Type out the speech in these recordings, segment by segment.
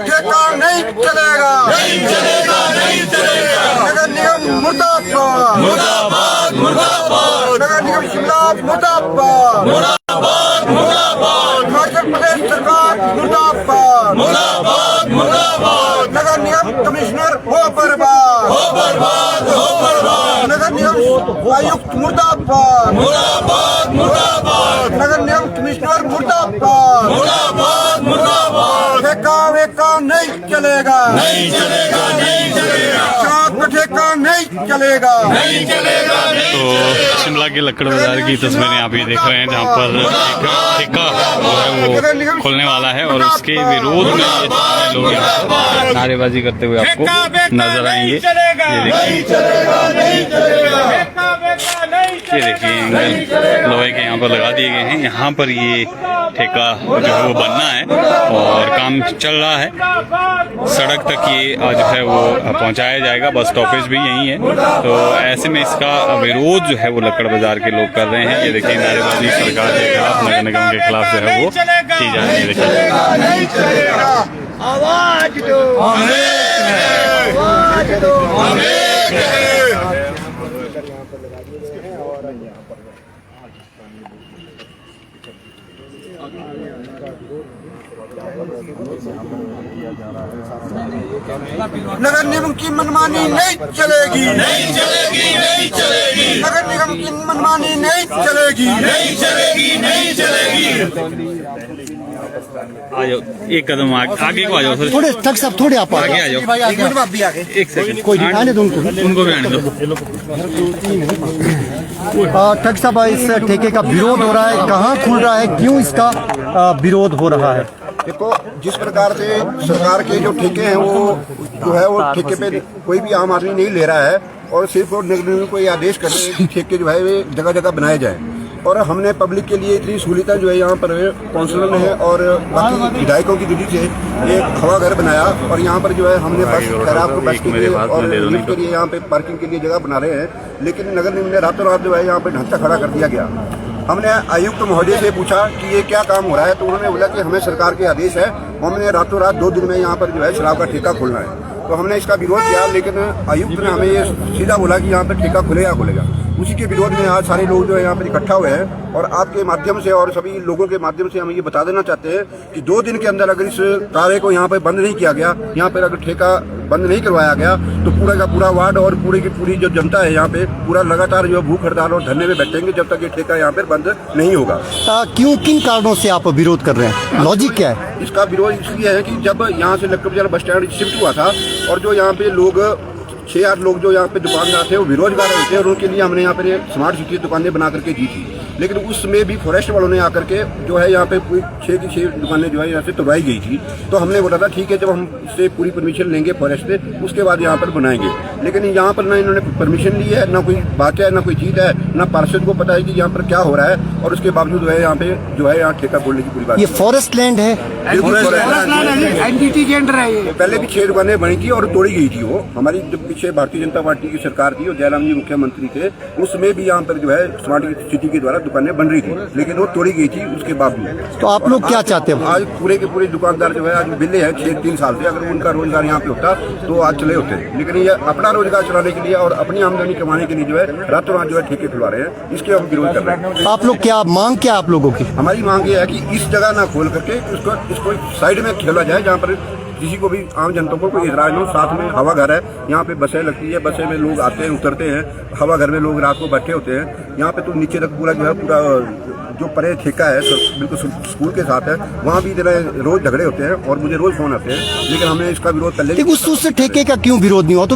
ठेका नहीं चलेगा, नहीं चलेगा, नहीं चलेगा। नगर निगम मुर्दाबाद, मुर्दाबाद, मुर्दाबाद। नगर निगम शिमला मुर्दाबाद, मुर्दाबाद, मुर्दाबाद। हिमाचल प्रदेश सरकार मुर्दाबाद, मुर्दाबाद, मुर्दाबाद। नगर निगम कमिश्नर हो बर्बाद, हो बर्बाद, हो बर्बाद। नगर निगम आयुक्त मुर्दाबाद, मुर्दाबाद, मुर्दाबाद। नगर निगम कमिश्नर मुर्दाबाद, मुर्दाबाद, मुर्दाबाद। ठेका वेका नहीं चलेगा, नहीं चलेगा, नहीं चलेगा। शराब का ठेका नहीं चलेगा, नहीं चलेगा, नहीं चलेगा। तो शिमला के लक्कड़ बाजार की तस्वीरें आप ये देख रहे हैं, जहाँ पर एक ठेका जो है वो खुलने वाला है और उसके विरोध में ये सारे लोग यहाँ नारेबाजी करते हुए आपको नजर आएंगे। ये देखिए लोहे के यहाँ पर लगा दिए गए हैं। यहाँ पर ये ठेका जो है वो बनना है और काम चल रहा है। सड़क तक ये जो है वो पहुंचाया जाएगा, बस स्टॉपेज भी यही है। तो ऐसे में इसका विरोध जो है वो लक्कड़ बाजार के लोग कर रहे हैं। ये देखिए नारेबाजी सरकार के खिलाफ, नगर निगम के खिलाफ जो है वो की जा रही है। देखिए आवाज दो, आवाज दो, नगर निगम की मनमानी नहीं चलेगी, नहीं चलेगी, नहीं चलेगी। नगर निगम की मनमानी नहीं चलेगी, नहीं चलेगी, नहीं चलेगी। आ जाओ, एक कदम आगे को आ जाओ, थोड़े ठग साहब थोड़े आप आगे आ जाओ। एक सेकंड, कोई नहीं, आने दो उनको भी आने दो। ठग साहब, इस ठेके का विरोध हो रहा है, कहाँ खुल रहा है, क्यों इसका विरोध हो रहा है? देखो, जिस प्रकार से सरकार के जो ठेके हैं वो जो है वो ठेके पे कोई भी आम आदमी नहीं ले रहा है और सिर्फ नगर निगम को ये आदेश कर रहे हैं कि ठेके जो है वे जगह जगह बनाए जाए। और हमने पब्लिक के लिए इतनी सहूलियत जो है यहाँ पर काउंसिलर ने और बाकी विधायकों की विधि से एक हवा घर बनाया और यहाँ पर जो है हमने बस खैराब को बस के लिए और लिफ्ट के लिए यहाँ पे पार्किंग के लिए जगह बना रहे हैं। लेकिन नगर निगम ने रातों रात जो है यहाँ पे ढांचा खड़ा कर दिया गया। हमने आयुक्त महोदय से पूछा कि ये क्या काम हो रहा है, तो उन्होंने बोला कि हमें सरकार के आदेश है, हमने रातों रात 2 दिन में यहाँ पर जो है शराब का ठेका खोलना है। तो हमने इसका विरोध किया, लेकिन आयुक्त ने हमें ये सीधा बोला कि यहाँ पर ठेका खुलेगा खुलेगा। उसी के विरोध में आज सारे लोग जो है यहाँ पर इकट्ठा हुए हैं और आपके माध्यम से और सभी लोगों के माध्यम से हम ये बता देना चाहते हैं कि 2 दिन के अंदर अगर इस कार्य को यहाँ पर बंद नहीं किया गया, यहाँ पर अगर ठेका बंद नहीं करवाया गया, तो पूरा का पूरा वार्ड और पूरी की पूरी जो जनता है यहाँ पे पूरा लगातार जो भूख हड़ताल और धरने में बैठेंगे जब तक ये ठेका यहाँ पर बंद नहीं होगा। क्यों, किन कारणों से आप विरोध कर रहे हैं? लॉजिक क्या है इसका? विरोध इसलिए है कि जब यहाँ से लक्कड़ बाजार बस स्टैंड शिफ्ट हुआ था और जो यहाँ पे लोग 6-8 लोग जो यहाँ पे दुकानदार थे वो बेरोजगार थे और उनके लिए हमने यहाँ पे स्मार्ट सिटी दुकानें बना करके दी थी। लेकिन उसमें भी फॉरेस्ट वालों ने आकर के जो है यहाँ पे 6 की 6 दुकानें जो है यहाँ से तोड़वाई गई थी। तो हमने बोला था ठीक है, जब हम इससे पूरी परमिशन लेंगे फॉरेस्ट से उसके बाद यहाँ पर बनाएंगे। लेकिन यहाँ पर ना इन्होंने परमिशन ली है, ना कोई बात है, ना कोई चीज है, ना पार्षद को पता है कि यहाँ पर क्या हो रहा है और उसके बावजूद जो है यहाँ पे जो है यहाँ ठेका खोलने की पूरी बात। ये फॉरेस्ट लैंड है, एनजीटी के अंडर है ये। पहले भी 6 दुकानें बनी थी और तोड़ी गई थी। वो हमारी जब पीछे भारतीय जनता पार्टी की सरकार थी और जयराम जी मुख्यमंत्री थे, उसमें भी यहाँ पर जो है स्मार्ट सिटी के द्वारा दुकानें बन रही थी, लेकिन वो तोड़ी गई थी उसके बावजूद। तो आप लोग क्या चाहते हैं? आज पूरे के पूरे दुकानदार जो है आज बिल्ले हैं 6-3 साल से, अगर उनका रोजगार यहाँ पे होता तो आज चले होते। लेकिन ये अपना रोजगार चलाने के लिए और अपनी आमदनी कमाने के लिए जो है रातों रात जो है ठेके खुलवा रहे हैं, इसके हम विरोध कर रहे हैं। आप लोग क्या मांग, क्या आप लोगों की? हमारी मांग ये है कि इस जगह ना खोल करके इसको साइड में खोला जाए जहाँ पर किसी को भी आम जनता को कोई इतराज हो। साथ में हवा घर है, यहाँ पे बसें लगती है, बसें में लोग आते हैं उतरते हैं, हवा घर में लोग रात को बैठे होते हैं। यहाँ पे तो नीचे तक पूरा जो है पूरा जो परे ठेका है बिल्कुल स्कूल के साथ है, वहाँ भी जरा रोज झगड़े होते हैं और मुझे रोज फोन आते हैं। लेकिन हमने इसका विरोध कर लिया। उस ठेके का क्यों विरोध नहीं हुआ? तो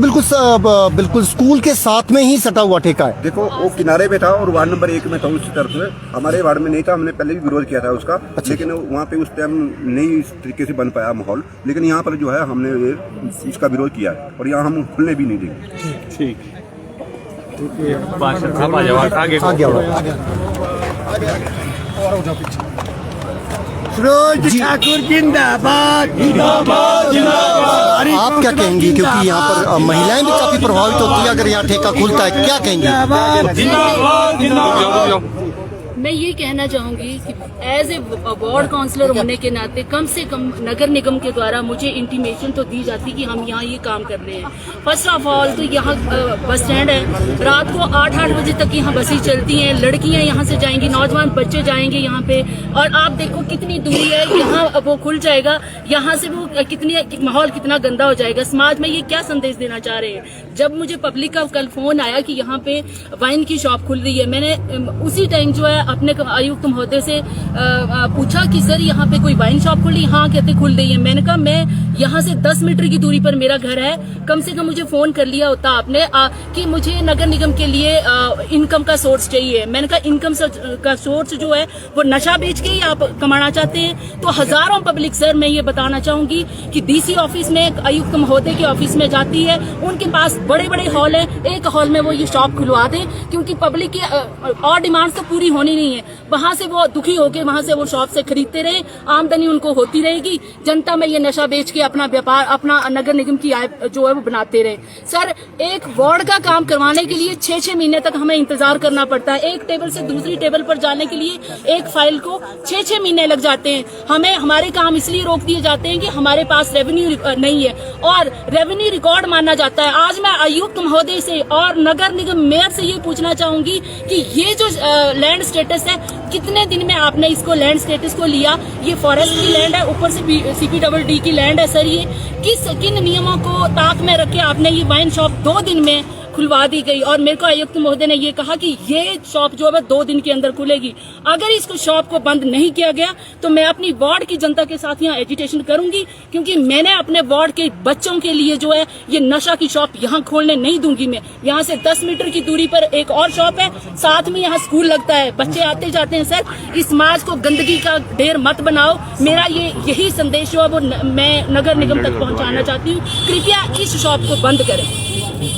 बिल्कुल स्कूल के साथ में ही सटा हुआ ठेका है। देखो, वो किनारे पे था और वार्ड नंबर 1 में था, उस तरफ में हमारे वार्ड में नहीं था। हमने पहले भी विरोध किया था उसका। लेकिन वहाँ पे उस टाइम नहीं इस तरीके से बन पाया माहौल। लेकिन यहाँ पर जो है हमने इसका विरोध किया है और यहाँ हम खुलने भी नहीं देंगे। ठीक, आगे फिरोज ठाकुर जिंदाबाद, जिंदाबाद, जिंदाबाद। आप क्या कहेंगी, क्योंकि यहाँ पर महिलाएं भी काफी प्रभावित होती है अगर यहाँ ठेका खुलता है, क्या कहेंगी? जिंदाबाद, जिंदाबाद, जिंदाबाद। मैं ये कहना चाहूंगी कि एज ए वार्ड काउंसलर होने के नाते कम से कम नगर निगम के द्वारा मुझे इंटीमेशन तो दी जाती कि हम यहाँ ये काम कर रहे हैं। फर्स्ट ऑफ ऑल तो यहाँ बस स्टैंड है, रात को 8-8 बजे तक यहाँ बसें चलती हैं, लड़कियाँ यहाँ से जाएंगी, नौजवान बच्चे जाएंगे यहाँ पे, और आप देखो कितनी दूरी है, यहाँ वो खुल जाएगा, यहाँ से वो माहौल कितना गंदा हो जाएगा। समाज में ये क्या संदेश देना चाह रहे हैं? जब मुझे पब्लिक का कल फोन आया कि यहाँ पे वाइन की शॉप खुल रही है, मैंने उसी टाइम जो है अपने आयुक्त महोदय से पूछा कि सर यहाँ पे कोई वाइन शॉप खुली? हाँ कहते खुल रही है। मैंने कहा मैं यहाँ से 10 मीटर की दूरी पर मेरा घर है, कम से कम मुझे फोन कर लिया होता आपने कि मुझे नगर निगम के लिए इनकम का सोर्स चाहिए। मैंने कहा इनकम का सोर्स जो है वो नशा बेच के ही आप कमाना चाहते हैं? तो हजारों पब्लिक सर मैं ये बताना चाहूंगी कि डीसी ऑफिस में, आयुक्त महोदय के ऑफिस में जाती है, उनके पास बड़े बड़े हॉल है, एक हॉल में वो ये शॉप खुलवा दें, क्योंकि पब्लिक की और डिमांड्स तो पूरी होनी नहीं है। वहां से वो दुखी होके वहां से वो शॉप से खरीदते रहे, आमदनी उनको होती रहेगी, जनता में ये नशा बेच के अपना व्यापार, अपना नगर निगम की आय जो है वो बनाते रहे। सर एक वार्ड का काम करवाने के लिए 6-6 महीने तक हमें इंतजार करना पड़ता है। एक टेबल से दूसरी टेबल पर जाने के लिए एक फाइल को 6-6 महीने लग जाते हैं। हमें हमारे काम इसलिए रोक दिए जाते हैं कि हमारे पास रेवेन्यू नहीं है, और रेवेन्यू रिकॉर्ड माना जाता है। आज मैं आयुक्त महोदय से और नगर निगम मेयर से ये पूछना चाहूंगी कि ये जो लैंड स्टेटस है, कितने दिन में आपने इसको लैंड स्टेटस को लिया? ये फॉरेस्ट की लैंड है, ऊपर से CPWD की लैंड है सर। ये किन नियमों को ताक में रख के आपने ये वाइन शॉप 2 दिन में खुलवा दी गई? और मेरे को आयुक्त महोदय ने ये कहा कि ये शॉप जो है 2 दिन के अंदर खुलेगी। अगर इसको शॉप को बंद नहीं किया गया तो मैं अपनी वार्ड की जनता के साथ यहाँ एजिटेशन करूंगी, क्योंकि मैंने अपने वार्ड के बच्चों के लिए जो है ये नशा की शॉप यहाँ खोलने नहीं दूंगी। मैं यहाँ से 10 मीटर की दूरी पर एक और शॉप है, साथ में यहाँ स्कूल लगता है, बच्चे आते जाते हैं। सर इस समाज को गंदगी का ढेर मत बनाओ। मेरा यही संदेश जो है वो मैं नगर निगम तक पहुँचाना चाहती हूँ। कृपया इस शॉप को बंद करें।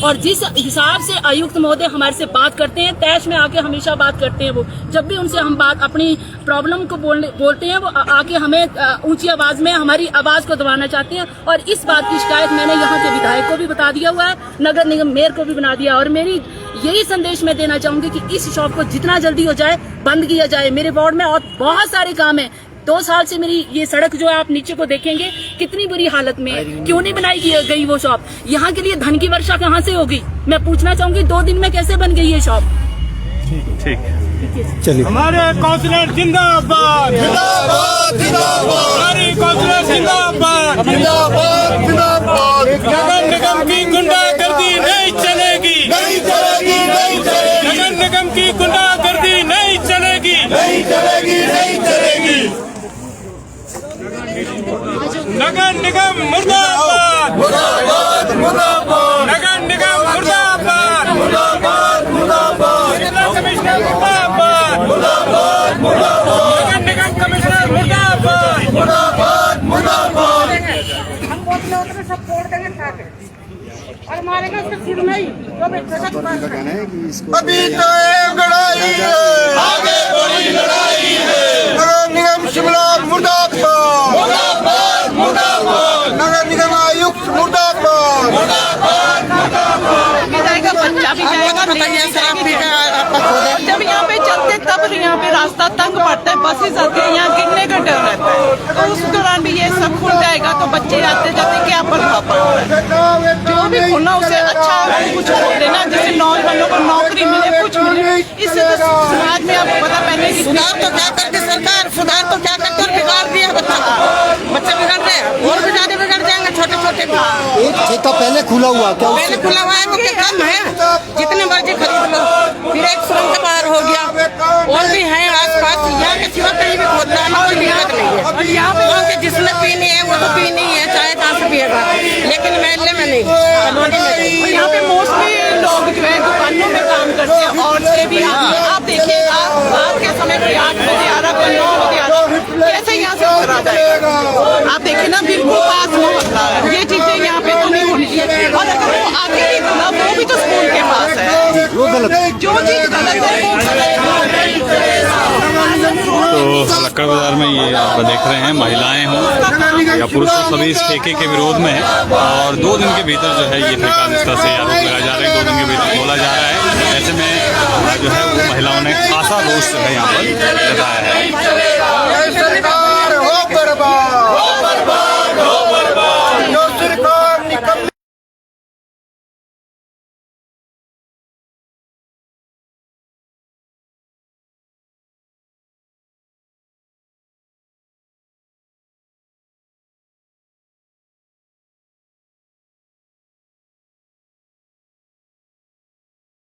और जिस हिसाब से आयुक्त महोदय हमारे से बात करते हैं, तैश में आके हमेशा बात करते हैं, वो जब भी उनसे हम बात अपनी प्रॉब्लम को बोलते हैं, वो आके हमें ऊंची आवाज में हमारी आवाज को दबाना चाहते हैं। और इस बात की शिकायत मैंने यहाँ के विधायक को भी बता दिया हुआ है, नगर निगम मेयर को भी बना दिया। और मेरी यही संदेश मैं देना चाहूंगी कि इस शॉप को जितना जल्दी हो जाए बंद किया जाए। मेरे वार्ड में और बहुत सारे काम है। 2 साल से मेरी ये सड़क जो है आप नीचे को देखेंगे कितनी बुरी हालत में है। क्यों नहीं बनाई गई वो शॉप? यहाँ के लिए धन की वर्षा कहाँ से होगी? मैं पूछना चाहूंगी 2 दिन में कैसे बन गई ये शॉप? ठीक चलिए। हमारे काउंसलर जिंदाबाद, जिंदाबाद, जिंदाबाद, हमारी काउंसलर जिंदाबाद, जिंदाबाद, जिंदाबाद। नगर निगम की गुंडागर्दी नहीं चलेगी, नहीं चलेगी, नहीं चलेगी। नगर निगम की गुंडागर्दी नहीं चलेगी, नहीं चलेगी, नहीं चलेगी। नगर निगम मुर्दाबाद, मुर्दाबाद, मुर्दाबाद। नगर निगम मुर्दाबाद, मुर्दाबाद, मुर्दाबाद। कमिश्नर मुर्दाबाद, मुर्दाबाद, मुर्दाबाद। नगर निगम कमिश्नर मुर्दाबाद, मुर्दाबाद, मुर्दाबाद। हम बोतलें उतरे सब तोड़ देंगे खा के, और मारेंगे उसके सिर में ही जो भी ट्रक बस है। अभी तो एक लड़ाई है, आगे बड़ी लड़ाई है। नगर निगम शिमला मुर्दाबाद, मुर्दाबाद, मुर्दाबाद। नगर निगम आयुक्त मुर्दाबाद, मुर्दाबाद, मुर्दाबाद। जाएगा बच्चा भी जाएगा, बताइए सर आप भी जब यहाँ पे चलते तब यहाँ पे रास्ता तंग पड़ता है, बसेस आते हैं, यहाँ गिरने का डर रहता है। तो उस दौरान भी ये सब खुल जाएगा तो बच्चे आते जाते क्या प्रभाव पड़ेगा? जो भी खोलना उसे अच्छा कुछ खोल देना, जिससे नौजवानों को नौकरी मिले, कुछ मिले। इससे तो समाज में आपको पता पहले सुधार तो क्या करती सरकार, सुधार तो क्या करती, बिगाड़ दिया बच्चा को। बच्चे बिगड़ रहे हैं और भी ज्यादा बिगड़ जाएंगे, छोटे छोटे। एक ठेका पहले खुला हुआ, क्या पहले खुला हुआ है वो क्या कम है? जितने मर्जी खरीद लो। फिर एक सुरंग का पार हो गया, और भी है आसपास। यहाँ के सिवा कहीं भी खोलना है, कोई दिक्कत नहीं है। और यहाँ पे जिसने पीनी है वो तो पीनी है, चाहे कहाँ से पिएगा, लेकिन महल्ले में नहीं, कॉलोनी में नहीं। और यहाँ पे मोस्टली लोग जो है दुकानों में काम करते हैं, और से भी आप देखिए रात के समय कोई 8 बजे आ रहा, 9 बजे आ रहा, कैसे यहाँ से करा जाएगा? आप देखिए ना, बिल्कुल पास हो, ये चीजें यहाँ पे तो नहीं होनी चाहिए। और अगर वो आगे भी खुला, वो भी तो स्कूल के पास है, वो गलत है। जो चीज गलत है वो तो लक्कड़ बाजार में ये आप देख रहे हैं, महिलाएं हों या पुरुष हो, सभी इस ठेके के विरोध में है। और 2 दिन के भीतर जो है ये ठेका जिस तरह से आरोप लगाया जा रहा है, 2 दिन के भीतर खोला जा रहा है। ऐसे में जो है वो महिलाओं ने खासा रोष जो है यहाँ पर जताया है। सरकार हो बर्बाद, हो बर्बाद, हो